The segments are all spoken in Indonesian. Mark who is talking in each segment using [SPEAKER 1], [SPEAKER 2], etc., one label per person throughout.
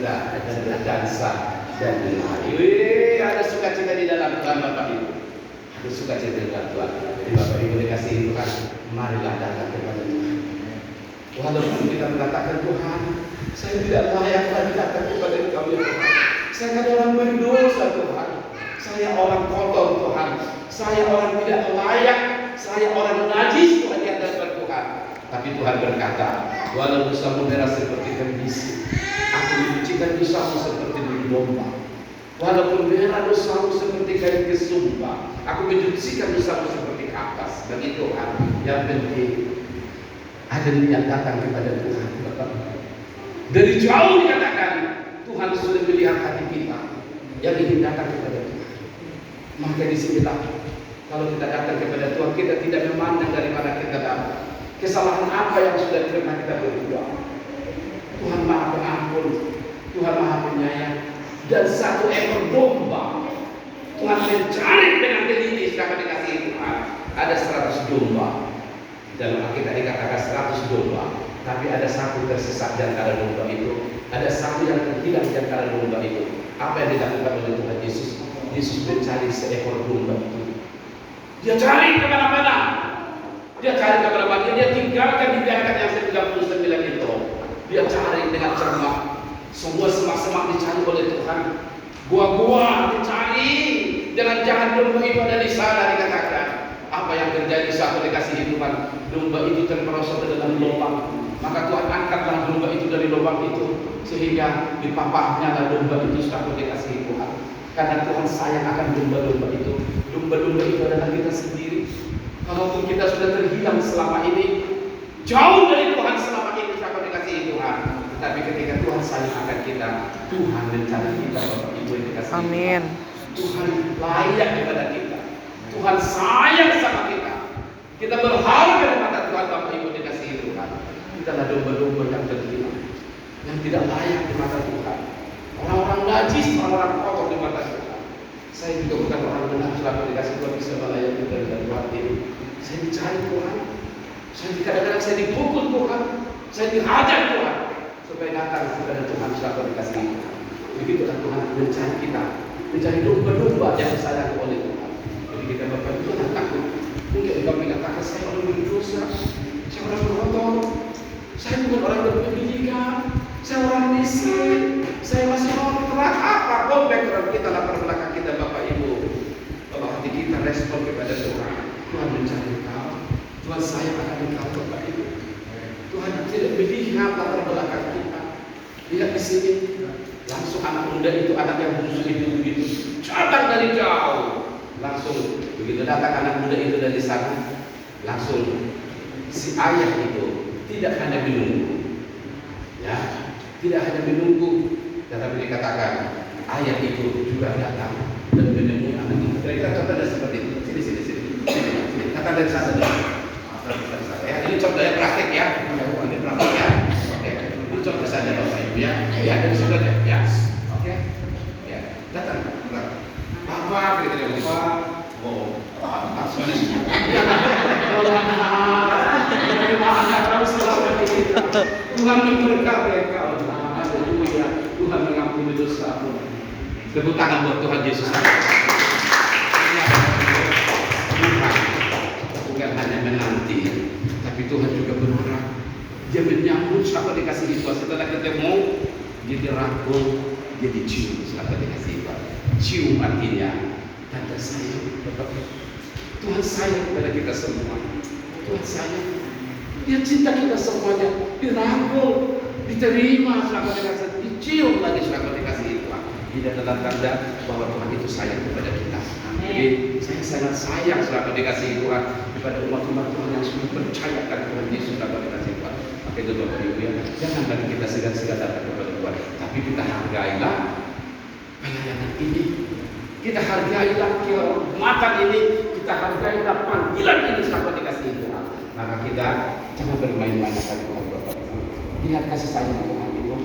[SPEAKER 1] sukacita dan berdansa dan berlari. Ada sukacita di dalam Tuhan Bapak Ibu. Ada sukacita di dalam Tuhan. Jadi Bapak Ibu dikasihi Tuhan, marilah datang kepada Tuhan. Walaupun kita mengatakan Tuhan, saya tidak layak lagi datang kepada Engkau ya Tuhan. Saya kan orang berdosa Tuhan. Saya orang kotor Tuhan. Saya orang tidak layak. Saya orang najis Tuhan di hadapan Tuhan. Tapi Tuhan berkata, walau dosamu merah seperti kembisi, aku menyucikan dosamu seperti bulu domba. Walaupun merah dosamu seperti kain kesumba, aku menyucikan dosamu seperti kapas. Bagi Tuhan, yang penting ada niat datang kepada Tuhan. Dari jauh dikatakan Tuhan sudah melihat hati kita yang ingin datang kepada Tuhan. Maka disinilah kalau kita datang kepada Tuhan, kita tidak memandang dari mana kita datang, kesalahan apa yang sudah pernah kita berbuat. Tuhan Maha Pengampun, Tuhan Maha Penyayang, dan satu ekor domba Tuhan mencari dengan teliti. Siapa dikasihi Tuhan? Ada 100 domba. Dalam Alkitab dikatakan 100 domba, tapi ada satu tersesat di antara domba itu. Ada satu yang terhilang di antara domba itu. Apa yang dilakukan oleh Tuhan Yesus? Yesus mencari seekor domba itu. Dia cari kemana-mana. Dia cari kemana-mana. Dia tinggalkan, dibiarkan yang 99 itu. Dia cari dengan cermat. Semua semak-semak dicari oleh Tuhan. Gua-gua dicari. Jangan domba itu ada di sana dikatakan. Apa yang terjadi saat dikasihi Tuhan? Domba itu terperosok ke dalam lubang. Maka Tuhan angkatlah domba itu dari lubang itu, sehingga dipapahnya lah domba itu saat dikasihi Tuhan. Karena Tuhan sayang akan domba-domba itu. Domba-domba itu adalah kita sendiri. Kalaupun kita sudah terhilang selama ini, jauh dari Tuhan selama ini saat dikasihi Tuhan. Tapi ketika Tuhan sayang akan kita, Tuhan mencari kita, Bapak Ibu yang dikasihi.
[SPEAKER 2] Amin.
[SPEAKER 1] Tuhan layak kepada kita. Tuhan sayang sama kita. Kita berharga di mata Tuhan, Bapak Ibu dikasihi Tuhan. Kita adalah domba-domba yang terhilang, yang tidak layak di mata Tuhan. Orang-orang najis, orang-orang kotor di mata Tuhan. Saya juga bukan orang benar, selama dikasih Tuhan bisa melayani dari Tuhan ini. Saya dicari Tuhan. Kadang-kadang saya dipukul Tuhan. Saya dihajar Tuhan supaya datang kepada Tuhan selama dikasihi Tuhan. Begitulah Tuhan mencari kita, mencari domba-domba yang disayang oleh Tuhan. Jadi kita Bapak Ibu jangan takut. Mungkin Bapak mengatakan saya orang berdosa, saya orang kotor, saya bukan orang berpendidikan, saya orang miskin, saya masih orang terak apa? Background kita, latar belakang kita Bapak Ibu. Kalau hati kita respon kepada Tuhan, Tuhan mencari engkau, Tuhan sayang akan engkau Bapak Ibu. Tuhan tidak melihat latar belakang kita. Lihat di sini, langsung anak muda itu, anak yang bungsu itu begitu, datang dari jauh. Langsung begitu datang anak muda itu dari sana, langsung si ayah itu tidak hanya menunggu, ya, tidak hanya menunggu, tetapi dikatakan ayah itu juga datang dan menemui anak itu. Kira-kira contohnya seperti itu. Sini. Datang dari sana. Ya, ini contoh yang praktik ya. Ini praktik ya. Oke. Ini contoh saja Bapak Ibu ya. Ya, dari sana ya. Oke. Ya, datang. Apa kira-kira Pak? Oh, maksudnya Tuhan memberkati engkau. Haleluya. Tuhan mengampuni dosamu. Tepuk tangan buat Tuhan Yesus. Tuhan bukan hanya menanti, tapi Tuhan juga bergerak. Dia menyambut siapa dikasih Tuhan. Setelah ketemu, dia dirangkul, dia dicium siapa dikasih Tuhan. Cium artinya tanda sayang. Tuhan sayang kepada kita semua. Tuhan sayang. Dia cinta kita semuanya. Dirangkul, diterima selama dikasih, dicium lagi selama dikasih Tuhan. Ini adalah tanda bahwa Tuhan itu sayang kepada kita. Jadi saya sangat sayang selama dikasih Tuhan kepada umat-umat Tuhan yang sudah percayakan Tuhan Yesus selama dikasih Tuhan. Maka itu Bapak Ibu ya, jangan lagi kita segan-segan datang kepada Tuhan, tapi kita hargailah pelayanan ini. Kita hargailah kehormatan ini, kita hargailah panggilan ini selama dikasih Tuhan. Maka kita jangan bermain-main akan Tuhan Bapak Ibu. Lihat kasih sayang Tuhan itu.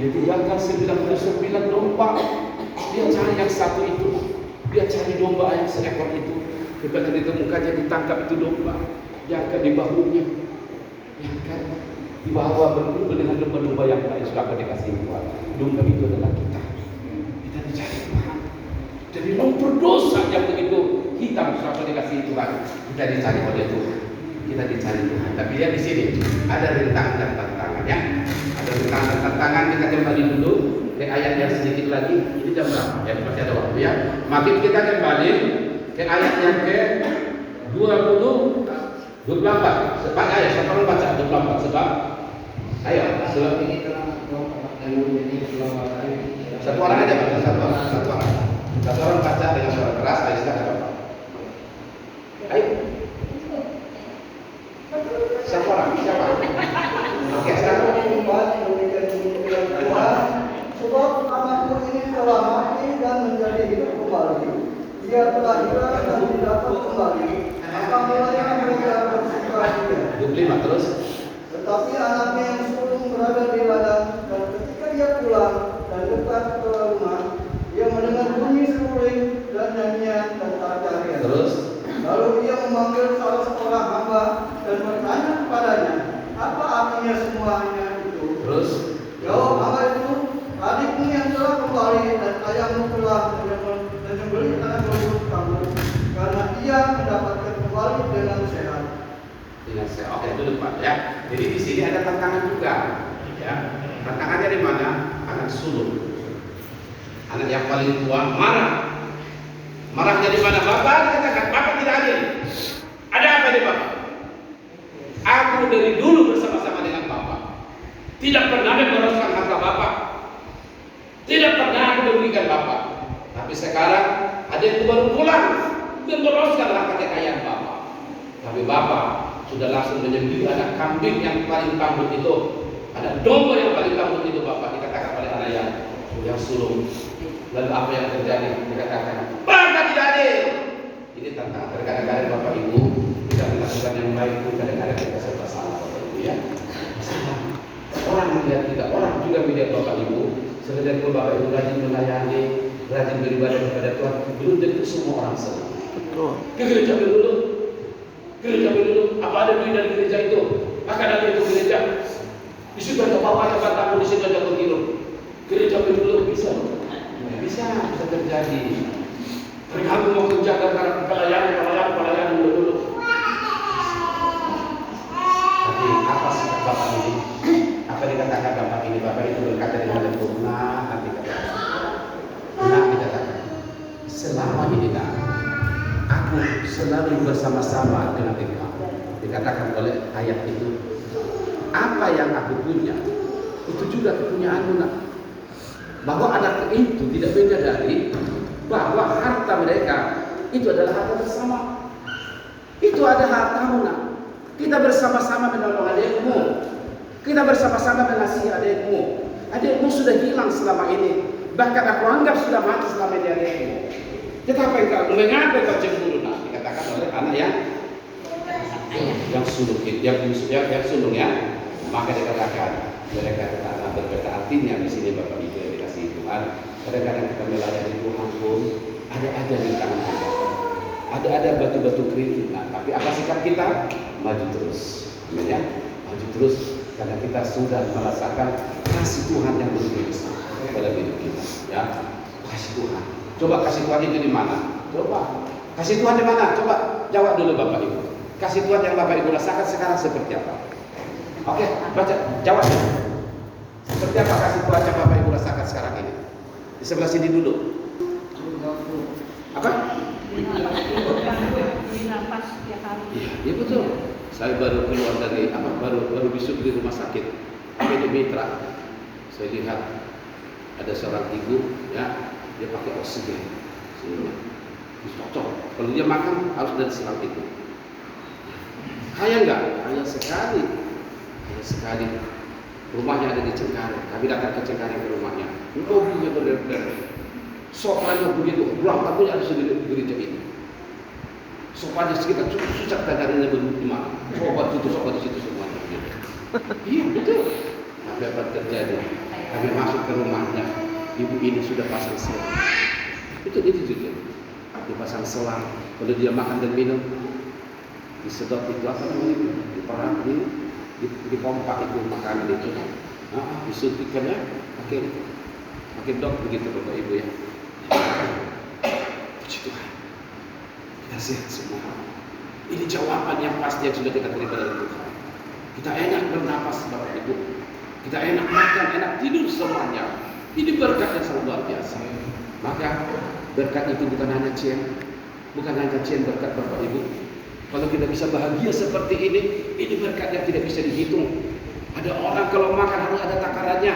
[SPEAKER 1] Dia tinggalkan 99 domba. Dia cari yang satu itu. Dia cari domba yang seekor itu. Ketika ditemukannya, ditangkap itu domba. Diangkat di bahunya. Diangkat. dibawa berkumpul dengan domba-domba yang baik. Suka dikasih Tuhan. Domba itu adalah kita. Kita dicari Tuhan. Jadi lumpur dosa yang begitu hitam suka dikasih Tuhan. Kita dicari oleh Tuhan. Kita dicari Tuhan. Tapi dia di sini ada rintangan dan tantangan ya. Ada rintangan dan tantangan. Kita kembali dulu ke ayat yang sedikit lagi. Ini jam berapa? Ya masih ada waktu ya. Makin kita kembali ke ayat yang ke 24. Sebab ayat siapa orang baca 24 sebab ayo sebab ini satu orang aja baca satu orang baca dengan suara keras. Ayo silakan Bapak. Ayo satu orang siapa? Oke sekarang
[SPEAKER 2] sebab anakku ini telah mati dan menjadi hidup kembali. Dia telah hilang dan didapat kembali. Maka mulainya mereka bersukaria.
[SPEAKER 1] 25 terus.
[SPEAKER 2] Tetapi anaknya yang sulung berada di ladang, dan ketika dia pulang dan dekat ke rumah, dia mendengar bunyi seruling dan nyanyian dan tarian.
[SPEAKER 1] Terus.
[SPEAKER 2] Lalu dia memanggil salah seorang hamba dan bertanya kepadanya, apa artinya semuanya itu?
[SPEAKER 1] Terus.
[SPEAKER 2] Jawab hamba itu, adikmu yang telah kembali dan ayahmu telah menyembelih anak berumur kamu, karena ia mendapatkan kembali dengan sehat.
[SPEAKER 1] Dengan sehat. Oke, dulu Pak ya. Jadi di sini ada tantangan juga. Ya. Tantangannya di mana? Anak sulung. Anak yang paling tua marah. Marahnya di mana? Bapak dikatakan, Bapak tidak adil. Ada apa di Bapak? Aku dari dulu bersama-sama dengan Bapak. Tidak pernah memboroskan harta Bapak. Tidak pernah aku memberikan Bapak. Tapi sekarang adikku baru pulang memboroskan harta kekayaan Bapak. Tapi Bapak sudah langsung menyembelih anak kambing yang paling tambun itu. Ada domba yang paling tambun itu Bapak, dikatakan oleh anak yang sulung. Lalu apa yang terjadi? Dikatakan, Bapak tidak adil. Ini tantangan. Kadang-kadang Bapak Ibu tidak melakukan yang baik pun kadang-kadang kita serba salah Bapak Ibu ya. Salah. Orang melihat kita, orang juga melihat Bapak Ibu. Sekedar Bapak Ibu rajin melayani, rajin beribadah kepada Tuhan, belum tentu semua orang senang. Ke gereja dulu. Gereja dulu. Apa ada duit dari gereja itu? Maka dari itu gereja. Di situ ada bapak yang tamu, di situ ada penghidup. Gereja dulu bisa terjadi. Mereka mau kerja karena pelayanan dulu. Tapi apa sikap Bapak ini? Apa dikatakan Bapak ini? Bapak itu berkata dengan lembut, nanti katakan. Nah dikatakan, selama ini aku selalu bersama-sama dengan engkau. Dikatakan oleh ayat itu, apa yang aku punya itu juga kepunyaanmu nak. Bahwa anak itu tidak beda dari bahwa harta mereka itu adalah harta bersama. Itu ada hartamu nak. Kita bersama-sama menolong adikmu. Kita bersama-sama mengasihi adikmu. Adikmu sudah hilang selama ini. Bahkan aku anggap sudah mati selama ini adikmu. Tetapi mengapa kau cemburu nak? Dikatakan oleh anak yang sulung, yang sulung ya. Maka dikatakan mereka tetap berkata, artinya di sini Bapak Ibu yang dikasihi Tuhan. Kadang-kadang kita melayani Tuhan pun ada rintangan kita. Ada batu-batu kritik. Nah, tapi apa sikap kita? Maju terus. Ya, maju terus karena kita sudah merasakan kasih Tuhan yang begitu besar dalam hidup kita. Ya, kasih Tuhan. Coba kasih Tuhan itu di mana? Coba. Kasih Tuhan di mana? Coba jawab dulu Bapak Ibu. Kasih Tuhan yang Bapak Ibu rasakan sekarang seperti apa? Oke, baca, jawab. Seperti apa kasih Tuhan yang Bapak Ibu rasakan sekarang ini? Di sebelah sini dulu. Apa? Iya betul. Saya baru keluar dari baru besok di rumah sakit. Di Mitra. Saya lihat ada seorang ibu, ya, dia pakai oksigen. Cocok. Kalau dia makan harus dari selang itu. Kaya enggak? Kaya sekali. Rumahnya ada di Cengkareng. Kami datang ke Cengkareng ke rumahnya. Mobilnya berderet-deret. Sofanya begitu. Ruang tamunya ada segede gereja ini. Sofanya sekitar susah kadang-kadang di mana. Sofa di situ semuanya. Iya betul. Tapi apa terjadi? Kami masuk ke rumahnya. Ibu ini sudah pasang selang. Itu juga. Dia pasang selang. Kalau dia makan dan minum, disedot itu apa namanya? Diperak di dipompa itu makanan itu, disuntikannya pakai dok begitu Bapak Ibu ya. Puji Tuhan, kita sehat semua. Ini jawaban yang pasti yang sudah kita terima dari Tuhan. Kita enak bernapas Bapak Ibu, kita enak makan, enak tidur semuanya. Ini berkat yang sangat luar biasa. Maka berkat itu bukan hanya berkat Bapak Ibu. Kalau kita bisa bahagia seperti ini berkat yang tidak bisa dihitung. Ada orang kalau makan harus ada takarannya.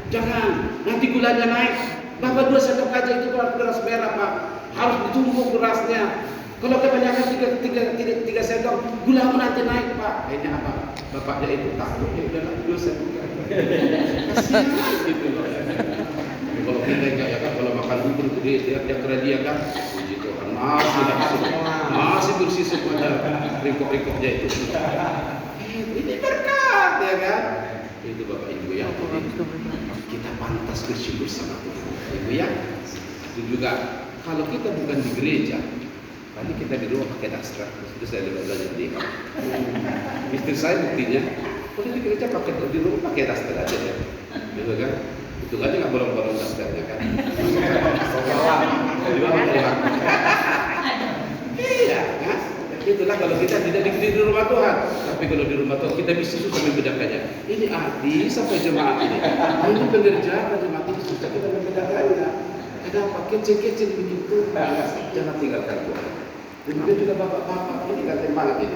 [SPEAKER 1] Jangan, nanti gulanya naik. Bapak 2 sendok aja itu beras merah Pak, harus ditumbuk berasnya. Kalau kebanyakan 3 sendok, gulamu nanti naik Pak. Akhirnya apa? Bapaknya itu takut, ya udahlah 2 sendok aja. Kasihan gitu loh. Kalau kita enggak ya kan, kalau makan bubur dia kira dia kan, puji Tuhan, masih bersih semuanya, ringkok-ringkoknya itu. Ini berkat ya kan? Itu Bapak Ibu ya. Kita pantas bersyukur sama Tuhan, Ibu ya. Itu juga kalau kita bukan di gereja, tadi kita di rumah pakai daster. Itu saya belajar di istri saya buktinya, kalau di gereja di rumah pakai daster aja ya, gitu kan? Itu aja nggak bolong-bolong dasternya kan? Iya kan? Itulah kalau kita tidak di rumah Tuhan. Tapi kalau di rumah Tuhan kita bisa susah membedakannya. Ini artis sampai jemaat ini. Ini pengerjaan jemaat ini susah kita membedakannya. Ada apa? Kece-kece begitu. Jangan tinggalkan Tuhan. Demikian juga bapak-bapak ini kan semangat ini.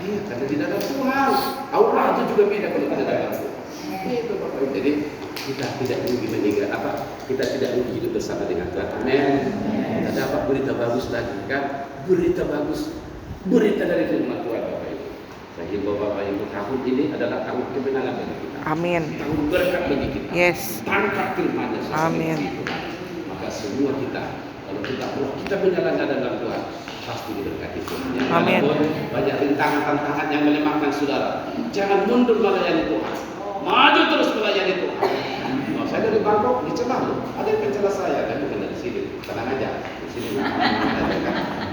[SPEAKER 1] Iya, karena di dalam Tuhan. Aura itu juga beda kalau kita dalam Tuhan. Itu Bapak Ibu. Jadi kita tidak rugi meninggal kita tidak rugi hidup bersama dengan Tuhan. Amin. Kita dapat berita bagus lagi kan? Berita bagus, berita dari firman Tuhan Bapak Ibu. Saya himbau Bapak Ibu, tahun ini adalah tahun kemenangan bagi kita.
[SPEAKER 3] Amin.
[SPEAKER 1] Tahun berkat bagi kita.
[SPEAKER 3] Yes.
[SPEAKER 1] Tangkap firman-Nya.
[SPEAKER 3] Amin.
[SPEAKER 1] Maka semua kita, kalau kita menjalankan dalam Tuhan, pasti diberkati Tuhan.
[SPEAKER 3] Amin.
[SPEAKER 1] Walaupun banyak rintangan-tantangan yang melemahkan saudara, jangan mundur melayani Tuhan. Maju terus melayani Tuhan. Saya dari Bangkok dicela loh. Ada yang mencela saya, dan bukan dari sini. Tenang aja. Di sini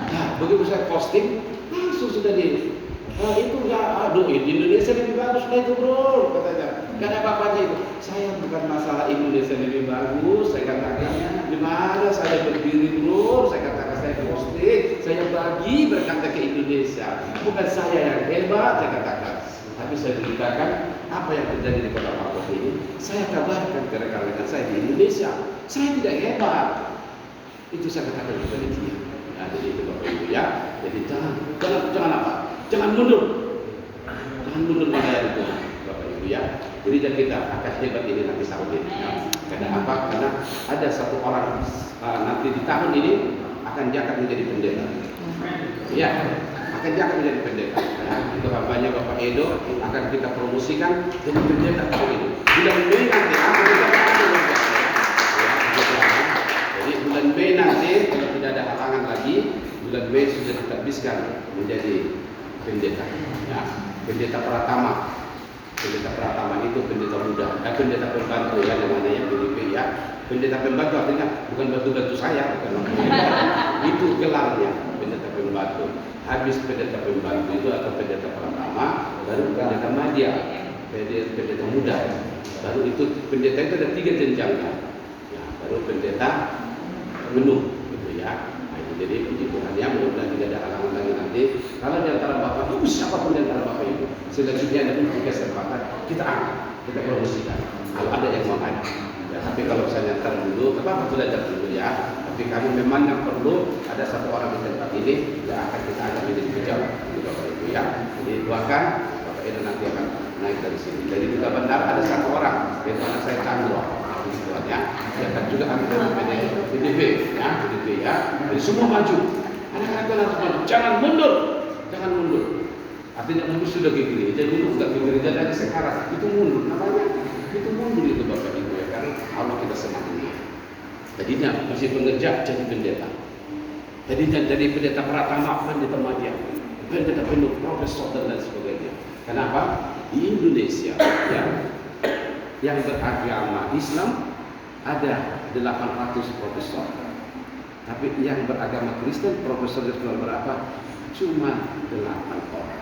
[SPEAKER 1] nah, begitu saya posting, langsung sudah itu enggak, di Indonesia lebih bagus lah itu bro, katanya. Gak ada apa-apanya itu. Saya bukan masalah Indonesia lebih bagus, saya katakan di mana saya berdiri bro, saya katakan saya posting, saya bagi berkata ke Indonesia. Bukan saya yang hebat, saya katakan. Tapi saya beritakan apa yang terjadi di kota Bangkok ini. Saya kabarkan ke rekan-rekan saya di Indonesia. Saya tidak hebat. Itu saya katakan kepada dia. Nah, jadi itu Bapak Ibu ya. Jadi jangan apa? Jangan mundur. Jangan mundur melayani Tuhan, Bapak Ibu ya. Jadi kita akan hebat ini nanti tahun ini. Ya. Karena apa? Karena ada satu orang nanti di tahun ini akan diangkat menjadi pendeta. Ya, akan diangkat menjadi pendeta. Ya, itu hambanya Bapak Edo akan kita promosikan jadi pendeta tahun ini. Bulan Mei nanti akan jadi bulan Mei nanti kalau tidak ada halangan lagi, bulan Mei sudah ditabiskan menjadi pendeta. Ya, pendeta Pratama. Pendeta Pratama itu pendeta muda, pendeta pembantu ya namanya ya, PDP ya. Pendeta pembantu artinya bukan bantu-bantu saya, bukan. Itu gelarnya, pendeta pembantu. Habis pendeta pembantu itu atau pendeta Pratama, baru pendeta madya, pendeta muda. Baru itu pendeta itu ada 3 jenjangnya. Ya, baru pendeta penuh gitu ya. Nah, jadi puji Tuhan ya, mudah-mudahan tidak ada halangan lagi nanti. Kalau di antara Bapak Ibu, siapapun di antara Bapak Ibu, selanjutnya ada 3 kesempatan kita angkat, kita promosikan. Kalau ada yang mau ada. Ya, tapi kalau misalnya ntar dulu, apa belajar dulu ya. Tapi kami memang yang perlu ada satu orang di tempat ini yang akan kita angkat menjadi pejabat untuk Bapak Ibu ya. Jadi doakan Bapak Ibu nanti akan naik dari sini. Jadi juga benar ada satu orang, yaitu anak saya Chandra. Ya, dia akan juga ambil PDB ya, PDB ya. Jadi semua maju. Anak-anak harus maju. Jangan mundur. Artinya mundur sudah ke gereja, dulu nggak ke gereja dari sekarang. Itu mundur namanya. Itu mundur itu Bapak Ibu ya, karena Allah kita senang ini. Tadinya masih pengerja jadi pendeta. Tadinya dari pendeta Pratama, pendeta madya, pendeta penuh, profesor dan lain sebagainya. Kenapa? Di Indonesia ya, yang beragama Islam ada 800 profesor. Tapi yang beragama Kristen profesornya cuma berapa? Cuma 8 orang.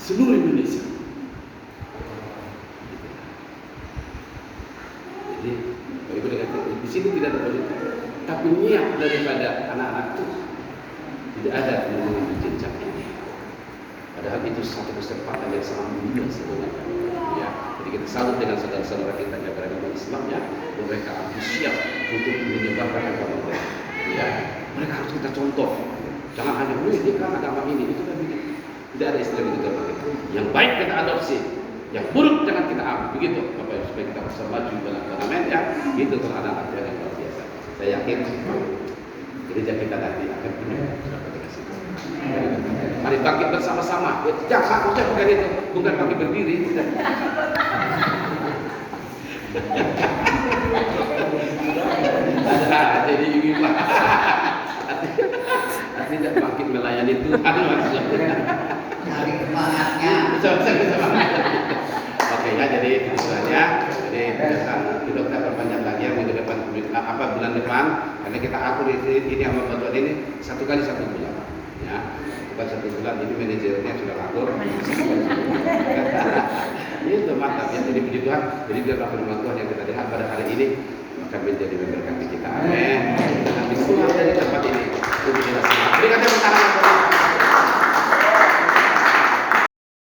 [SPEAKER 1] seluruh Indonesia. Jadi Bapak Ibu di sini tidak ada politik, tapi niat daripada anak-anak itu tidak ada di jenjang ini. Padahal itu satu kesempatan yang sangat mulia sebenarnya. Ya, jadi kita salut dengan saudara-saudara kita yang beragama Islam ya, mereka antusias untuk menyebarkan agama mereka. Ya, mereka harus kita contoh. Jangan hanya ini kan agama ini, itu kan begitu. Tidak ada istilah begitu Bapak Ibu. Yang baik kita adopsi, yang buruk jangan kita ambil. Begitu Bapak Ibu, supaya kita bisa maju dalam parlamen ya. Itu kalau anak-anak yang luar biasa. Saya yakin gereja kita nanti akan punya. Mari bangkit bersama-sama. Jangan ucap bukan itu, bukan bangkit berdiri. Ada jadi ingin lah. Artinya bangkit melayani Tuhan maksudnya.
[SPEAKER 3] Cari semangatnya.
[SPEAKER 1] Oke ya, jadi itu saja. Jadi tidak kita perpanjang lagi yang minggu depan, bulan depan, karena kita atur ini sama bantuan ini 1 kali 1 bulan. Ya, bukan 1 bulan, ini manajernya sudah atur. Itu mantap ya, jadi puji Tuhan. Jadi biarlah firman Tuhan yang kita lihat pada hari ini akan menjadi memberkati kita. Amin.